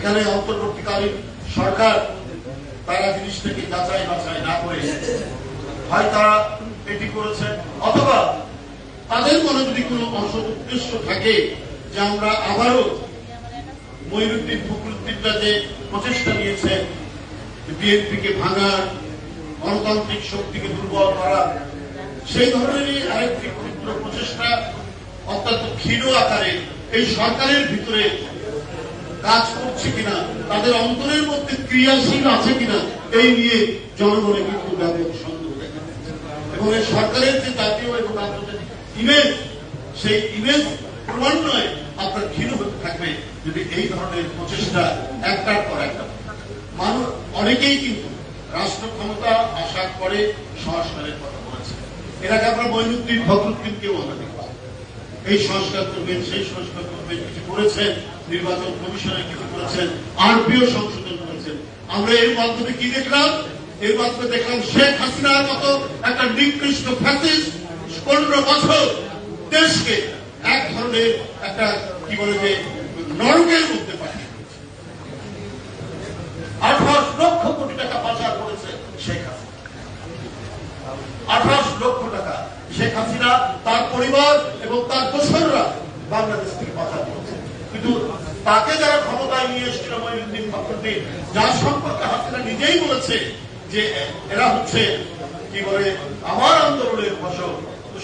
এখানে অন্তর্বর্তীকালীন সরকার তারা জিনিসটাকে যাচাই বাছাই না করে হয় তারা এটি করেছে, অথবা তাদের মনে যদি কোনো অসৎ উদ্দেশ্য থাকে যে আমরা আবারও মঈনুদ্দিন ফখরুদ্দিনরা যে প্রচেষ্টা নিয়েছে বিএনপিকে ভাঙার, গণতান্ত্রিক শক্তিকে দুর্বল করার, সেই ধরনেরই আরেকটি ক্ষুদ্র প্রচেষ্টা অত্যন্ত ক্ষীণ আকারে এই সরকারের ভিতরে কাজ করছে কিনা, তাদের অন্তরের মধ্যে ক্রিয়াশীল আছে কিনা, এই নিয়ে জনগণে কিন্তু ব্যাপক সন্দেহ দেখা যাচ্ছে। এবং এই সরকারের যে জাতীয় এবং আন্তর্জাতিক ইমেজ, সেই ইমেজ ক্রমান্বয়ে আপনার ক্ষীণ হতে থাকবে যদি এই ধরনের প্রচেষ্টা একটার পর একটা। মানুষ অনেকেই কিন্তু রাষ্ট্র ক্ষমতা আশা করে সংস্কারের কথা বলেছে। এর আগে আমরা মঈনুদ্দিন ফখরুদ্দিনকেও আমরা দেখলাম এই সংস্কার করবেন, সেই সংস্কার করবেন, কিছু করেছেন, নির্বাচন কমিশনে কিছু করেছেন, আরপিও সংশোধন করেছেন। আমরা এর মাধ্যমে কি দেখলাম? এর মাধ্যমে দেখলাম শেখ হাসিনার মতো একটা নিকৃষ্ট ফ্যাসিস্ট 15 বছর দেশকে এক ধরনের একটা কি বলে যে নরকের মধ্যে পাঠিয়ে 18 লক্ষ কোটি টাকা পাচার করেছে শেখ হাসিনা। 18 লক্ষ টাকা শেখ হাসিনা, তার পরিবার এবং তার দোসররা বাংলাদেশ থেকে পাচার করেছে। কিন্তু তাকে যারা ক্ষমতায় নিয়ে এসেছিল মঈনুদ্দিন ফখরুদ্দিন, যার সম্পর্কে হাসিনা নিজেই বলেছে যে এরা হচ্ছে কি বলে আমার আন্দোলনের ফসল।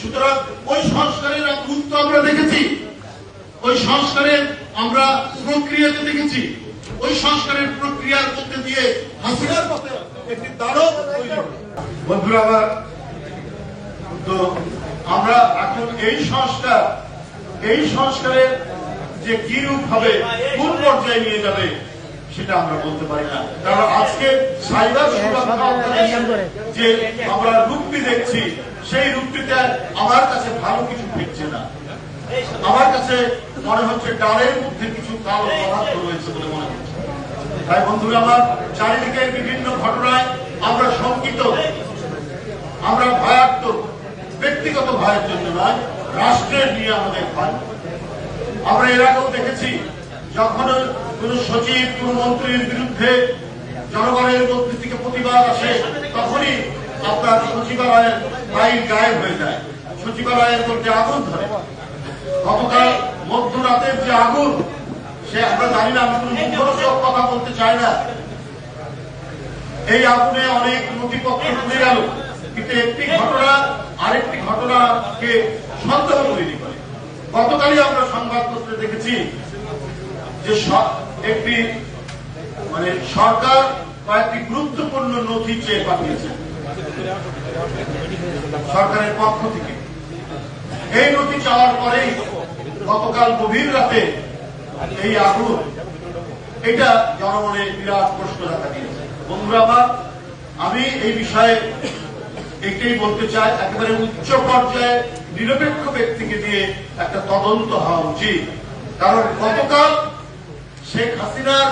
সুতরাং ওই সংস্কারের গুরুত্ব আমরা দেখেছি, ওই সংস্কারের আমরা প্রক্রিয়াতে দেখেছি, ওই সংস্কারের প্রক্রিয়ার মধ্যে দিয়ে হাসিনার মতো একটি দানব তৈরি হলো। বন্ধুরা আমার, তো আমরা এখন এই সংস্কারের যে কি রূপ হবে, কোন পর্যায়ে নিয়ে যাবে সেটা আমরা বলতে পারি না। কারণ আজকে সাইবার সুরক্ষা যে আমরা রূপটি দেখছি, সেই রূপটিতে আমার কাছে ভালো কিছু দেখছে না। আমার কাছে মনে হচ্ছে ডালের মধ্যে কিছু কালো পদার্থ রয়েছে বলে মনে হচ্ছে। তাই বন্ধুরা আমার, চারিদিকে বিভিন্ন ঘটনায় আমরা শঙ্কিত, আমরা ভয়ার্ত, ব্যক্তিগত ভয়ের জন্য নয়, রাষ্ট্রের নিয়ে আমাদের ভয়। আমরা এর আগেও দেখেছি যখন কোন সচিব, কোন মন্ত্রীর বিরুদ্ধে জনগণের মধ্যে থেকে প্রতিবাদ আসে, তখনই আপনার সচিবালয়ের ফাইল গায়েব হয়ে যায়, সচিবালয়ের মধ্যে আগুন ধরে। গতকাল মধ্যরাতের যে আগুন, সে আমরা জানি না, আমি মুখরোচক কথা বলতে চাই না, এই আগুনে অনেক নথিপত্র পুড়ে গেল, কিন্তু একটি ঘটনা আরেকটি ঘটনাকে সন্দেহ তৈরি করে। গতকালই আমরা সংবাদপত্রে দেখেছি যে একটি সরকার কয়েকটি গুরুত্বপূর্ণ নথি চেয়ে পাঠিয়েছে সরকারের পক্ষ থেকে। এই নথি চাওয়ার পরেই গতকাল গভীর রাতে এই আগুন, এটা জনমনে বিরাট প্রশ্ন দেখা দিয়েছে। বন্ধুরা আমার, আমি এই বিষয়ে এটাই বলতে চাই, একেবারে উচ্চ পর্যায়ে নিরপেক্ষ ব্যক্তিকে দিয়ে একটা তদন্ত হওয়া উচিত। কারণ গতকাল শেখ হাসিনার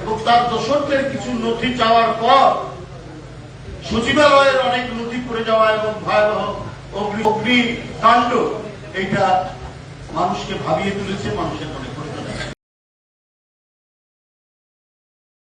এবং তার দোসরদের কিছু নথি চাওয়ার পর সচিবালয়ের অনেক নথি পড়ে যাওয়া এবং ভয়াবহ অগ্নিকাণ্ড, এটা মানুষকে ভাবিয়ে তুলেছে, মানুষের মনে